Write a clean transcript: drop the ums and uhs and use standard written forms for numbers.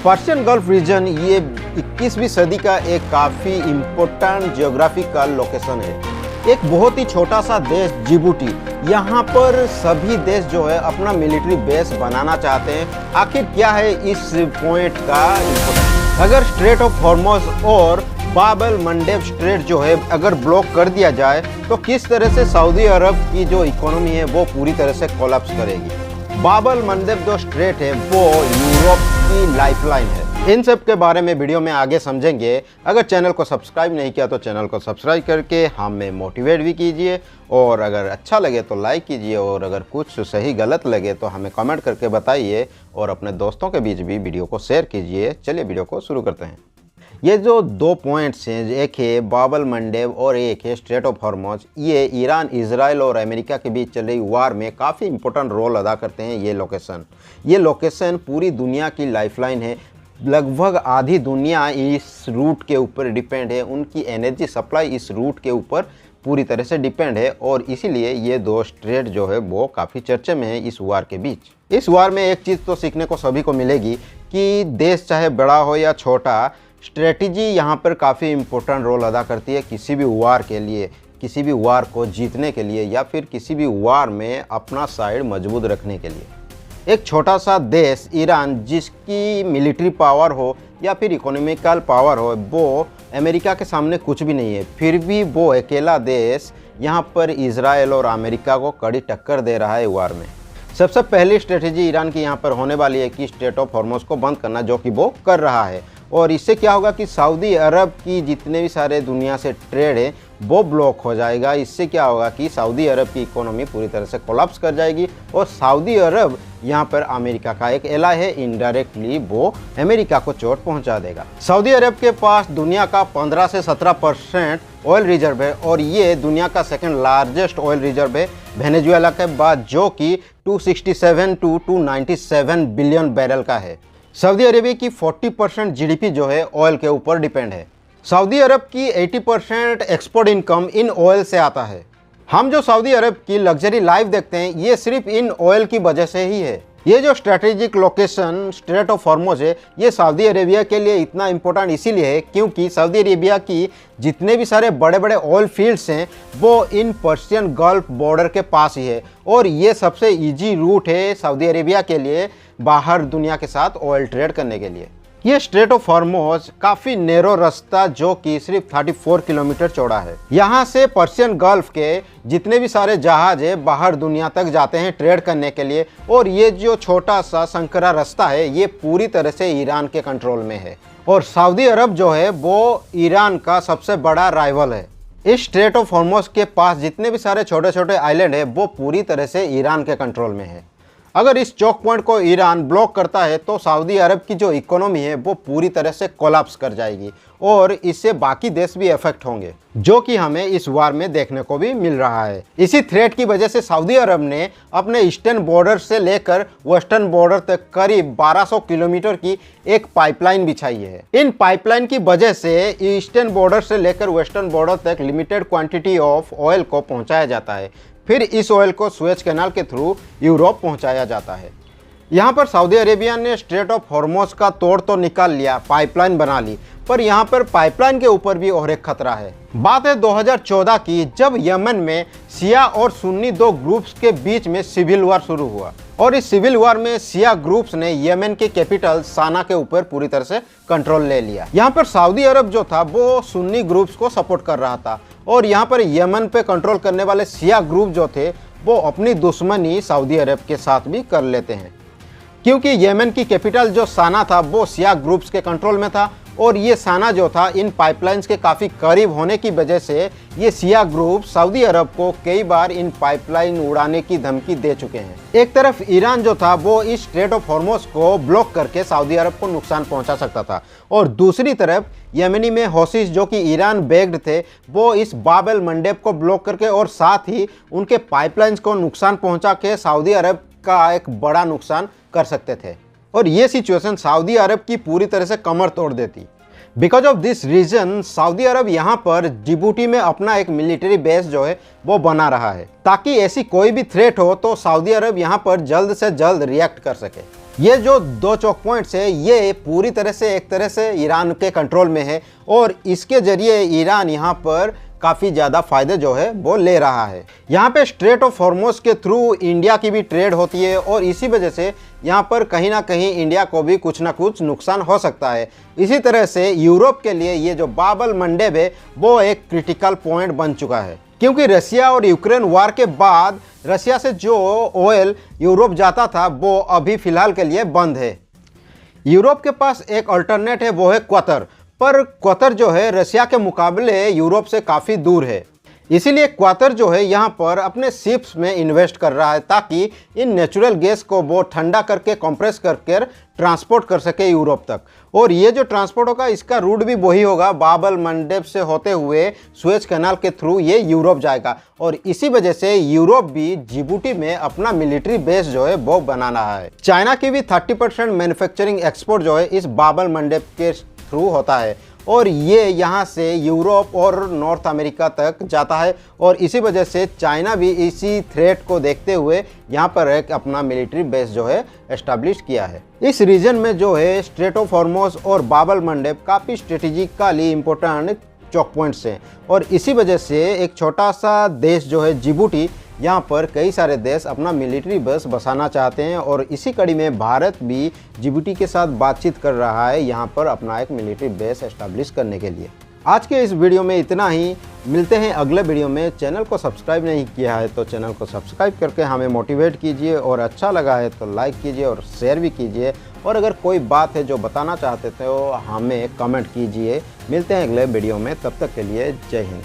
Persian gulf reason ये 21वीं सदी का एक काफ़ी इम्पोर्टेंट जियोग्राफिकल लोकेशन है। एक बहुत ही छोटा सा देश जिबूटी, यहाँ पर सभी देश जो है अपना मिलिट्री बेस बनाना चाहते हैं। आखिर क्या है इस पॉइंट का इम्पोर्टेंस? अगर स्ट्रेट ऑफ हॉर्मुज और बाब एल मंडेब स्ट्रेट जो है अगर ब्लॉक कर दिया जाए तो किस तरह से सऊदी अरब की जो इकोनॉमी है वो पूरी तरह से कोलैप्स करेगी। बाब एल मंडेब जो स्ट्रेट है वो यूरोप की लाइफलाइन है। इन सब के बारे में वीडियो में आगे समझेंगे। अगर चैनल को सब्सक्राइब नहीं किया तो चैनल को सब्सक्राइब करके हमें मोटिवेट भी कीजिए, और अगर अच्छा लगे तो लाइक कीजिए, और अगर कुछ सही गलत लगे तो हमें कमेंट करके बताइए, और अपने दोस्तों के बीच भी वीडियो को शेयर कीजिए। चलिए वीडियो को शुरू करते हैं। ये जो दो पॉइंट्स हैं, एक है बाब एल मंडेब और एक है स्ट्रेट ऑफ हॉर्मुज, ये ईरान, इजराइल और अमेरिका के बीच चल रही वार में काफ़ी इंपॉर्टेंट रोल अदा करते हैं। ये लोकेशन पूरी दुनिया की लाइफलाइन है। लगभग आधी दुनिया इस रूट के ऊपर डिपेंड है। उनकी एनर्जी सप्लाई इस रूट के ऊपर पूरी तरह से डिपेंड है, और इसीलिए ये दो स्ट्रेट जो है वो काफ़ी चर्चे में है इस वार के बीच। इस वार में एक चीज़ तो सीखने को सभी को मिलेगी कि देश चाहे बड़ा हो या छोटा, स्ट्रेटजी यहाँ पर काफ़ी इम्पोर्टेंट रोल अदा करती है किसी भी वार के लिए, किसी भी वार को जीतने के लिए, या फिर किसी भी वार में अपना साइड मजबूत रखने के लिए। एक छोटा सा देश ईरान, जिसकी मिलिट्री पावर हो या फिर इकोनॉमिकल पावर हो, वो अमेरिका के सामने कुछ भी नहीं है, फिर भी वो अकेला देश यहाँ पर इजराइल और अमेरिका को कड़ी टक्कर दे रहा है वार में। सबसे पहली स्ट्रेटजी ईरान की यहाँ पर होने वाली है कि स्ट्रेट ऑफ हॉर्मुज को बंद करना, जो कि वो कर रहा है। और इससे क्या होगा कि सऊदी अरब की जितने भी सारे दुनिया से ट्रेड है वो ब्लॉक हो जाएगा। इससे क्या होगा कि सऊदी अरब की इकोनॉमी पूरी तरह से कोलैप्स कर जाएगी, और सऊदी अरब यहाँ पर अमेरिका का एक एला है, इनडायरेक्टली वो अमेरिका को चोट पहुँचा देगा। सऊदी अरब के पास दुनिया का 15 से 17% ऑयल रिजर्व है, और ये दुनिया का सेकंड लार्जेस्ट ऑयल रिजर्व है वेनेजुएला के बाद, जो कि 267 to 297 बिलियन बैरल का है। सऊदी अरेबिया की 40% जीडीपी जो है ऑयल के ऊपर डिपेंड है। सऊदी अरब की 80% एक्सपोर्ट इनकम इन ऑयल से आता है। हम जो सऊदी अरब की लग्जरी लाइफ देखते हैं, ये सिर्फ इन ऑयल की वजह से ही है। ये जो strategic location straight of Hormuz है, ये सऊदी अरेबिया के लिए इतना इम्पोर्टेंट इसीलिए है क्योंकि सऊदी अरेबिया की जितने भी सारे बड़े बड़े ऑयल फील्ड्स हैं वो इन पर्शियन गल्फ बॉर्डर के पास ही है, और ये सबसे इजी रूट है सऊदी अरेबिया के लिए बाहर दुनिया के साथ ऑयल ट्रेड करने के लिए। ये स्ट्रेट ऑफ हॉर्मुज काफ़ी नैरो रास्ता, जो कि सिर्फ 34 किलोमीटर चौड़ा है। यहाँ से पर्शियन गल्फ के जितने भी सारे जहाज है बाहर दुनिया तक जाते हैं ट्रेड करने के लिए, और ये जो छोटा सा संकरा रास्ता है ये पूरी तरह से ईरान के कंट्रोल में है, और सऊदी अरब जो है वो ईरान का सबसे बड़ा राइवल है। इस स्ट्रेट ऑफ हॉर्मुज के पास जितने भी सारे छोटे छोटे आइलैंड है वो पूरी तरह से ईरान के कंट्रोल में है। अगर इस चौक पॉइंट को ईरान ब्लॉक करता है तो सऊदी अरब की जो इकोनॉमी है वो पूरी तरह से कोलैप्स कर जाएगी, और इससे बाकी देश भी इफेक्ट होंगे, जो कि हमें इस वार में देखने को भी मिल रहा है। इसी थ्रेट की वजह से सऊदी अरब ने अपने ईस्टर्न बॉर्डर से लेकर वेस्टर्न बॉर्डर तक करीब 1200 किलोमीटर की एक पाइपलाइन बिछाई है। इन पाइपलाइन की वजह से ईस्टर्न बॉर्डर से लेकर वेस्टर्न बॉर्डर तक लिमिटेड क्वांटिटी ऑफ ऑयल को पहुंचाया जाता है। फिर इस ऑयल को सुएज कैनाल के थ्रू यूरोप पहुंचाया जाता है। यहाँ पर सऊदी अरेबिया ने स्ट्रेट ऑफ हॉर्मुज का तोड़ तो निकाल लिया, पाइपलाइन बना ली, पर यहाँ पर पाइपलाइन के ऊपर भी और एक खतरा है। बात है 2014 की, जब यमन में शिया और सुन्नी दो ग्रुप्स के बीच में सिविल वार शुरू हुआ, और इस सिविल वार में शिया ग्रुप्स ने यमन के कैपिटल साना के ऊपर पूरी तरह से कंट्रोल ले लिया। यहाँ पर सऊदी अरब जो था वो सुन्नी ग्रुप्स को सपोर्ट कर रहा था, और यहाँ पर यमन पे कंट्रोल करने वाले शिया ग्रुप जो थे वो अपनी दुश्मनी सऊदी अरब के साथ भी कर लेते हैं, क्योंकि यमन की कैपिटल जो साना था वो शिया ग्रुप्स के कंट्रोल में था, और ये साना जो था इन पाइपलाइंस के काफ़ी करीब होने की वजह से ये शिया ग्रुप सऊदी अरब को कई बार इन पाइपलाइन उड़ाने की धमकी दे चुके हैं। एक तरफ ईरान जो था वो इस स्ट्रेट ऑफ हॉर्मुज को ब्लॉक करके सऊदी अरब को नुकसान पहुंचा सकता था, और दूसरी तरफ यमनी में हौसीस जो कि ईरान बेग्ड थे वो इस बाब एल मंडेब को ब्लॉक करके और साथ ही उनके पाइपलाइंस को नुकसान पहुँचा के सऊदी अरब का एक बड़ा नुकसान कर सकते थे, और ये सिचुएशन सऊदी अरब की पूरी तरह से कमर तोड़ देती। Because of this reason Saudi Arab यहाँ पर जिबूटी में अपना एक मिलिट्री बेस जो है वो बना रहा है, ताकि ऐसी कोई भी थ्रेट हो तो सऊदी अरब यहाँ पर जल्द से जल्द रिएक्ट कर सके। ये जो 2 चौक पॉइंट्स है ये पूरी तरह से एक तरह से ईरान के कंट्रोल में है और इसके जरिए ईरान यहाँ पर काफ़ी ज़्यादा फायदे जो है वो ले रहा है। यहाँ पे स्ट्रेट ऑफ हॉर्मुज के थ्रू इंडिया की भी ट्रेड होती है और इसी वजह से यहाँ पर कहीं ना कहीं इंडिया को भी कुछ ना कुछ नुकसान हो सकता है। इसी तरह से यूरोप के लिए ये जो बाब अल मंडेब है वो एक क्रिटिकल पॉइंट बन चुका है, क्योंकि रसिया और यूक्रेन वार के बाद रसिया से जो ऑयल यूरोप जाता था वो अभी फ़िलहाल के लिए बंद है। यूरोप के पास एक अल्टरनेट है, वो है क्वातर, पर क्वातर जो है रसिया के मुकाबले यूरोप से काफ़ी दूर है। इसीलिए क्वातर जो है यहाँ पर अपने शिप्स में इन्वेस्ट कर रहा है ताकि इन नेचुरल गैस को वो ठंडा करके कंप्रेस करके ट्रांसपोर्ट कर सके यूरोप तक। और ये जो ट्रांसपोर्ट होगा इसका रूट भी वही होगा, बाब अल मंडेब से होते हुए सुएज कैनाल के थ्रू ये यूरोप जाएगा। और इसी वजह से यूरोप भी जिबूटी में अपना मिलिट्री बेस जो है वो बनाना है। चाइना की भी 30% मैन्युफैक्चरिंग एक्सपोर्ट जो है इस बाब अल मंडेब के थ्रू होता है और ये यहाँ से यूरोप और नॉर्थ अमेरिका तक जाता है। और इसी वजह से चाइना भी इसी थ्रेट को देखते हुए यहाँ पर एक अपना मिलिट्री बेस जो है एस्टैब्लिश किया है। इस रीजन में जो है स्ट्रेट ऑफ हॉर्मुज और बाब अल मंडेब काफ़ी स्ट्रेटेजिकली इम्पोर्टेंट चौक पॉइंट्स हैं और इसी वजह से एक छोटा सा देश जो है जिबूटी, यहाँ पर कई सारे देश अपना मिलिट्री बेस बसाना चाहते हैं और इसी कड़ी में भारत भी जिबूटी के साथ बातचीत कर रहा है यहाँ पर अपना एक मिलिट्री बेस एस्टैब्लिश करने के लिए। आज के इस वीडियो में इतना ही, मिलते हैं अगले वीडियो में। चैनल को सब्सक्राइब नहीं किया है तो चैनल को सब्सक्राइब करके हमें मोटिवेट कीजिए और अच्छा लगा है तो लाइक कीजिए और शेयर भी कीजिए। और अगर कोई बात है जो बताना चाहते थे तो हमें कमेंट कीजिए। मिलते हैं अगले वीडियो में, तब तक के लिए जय हिंद।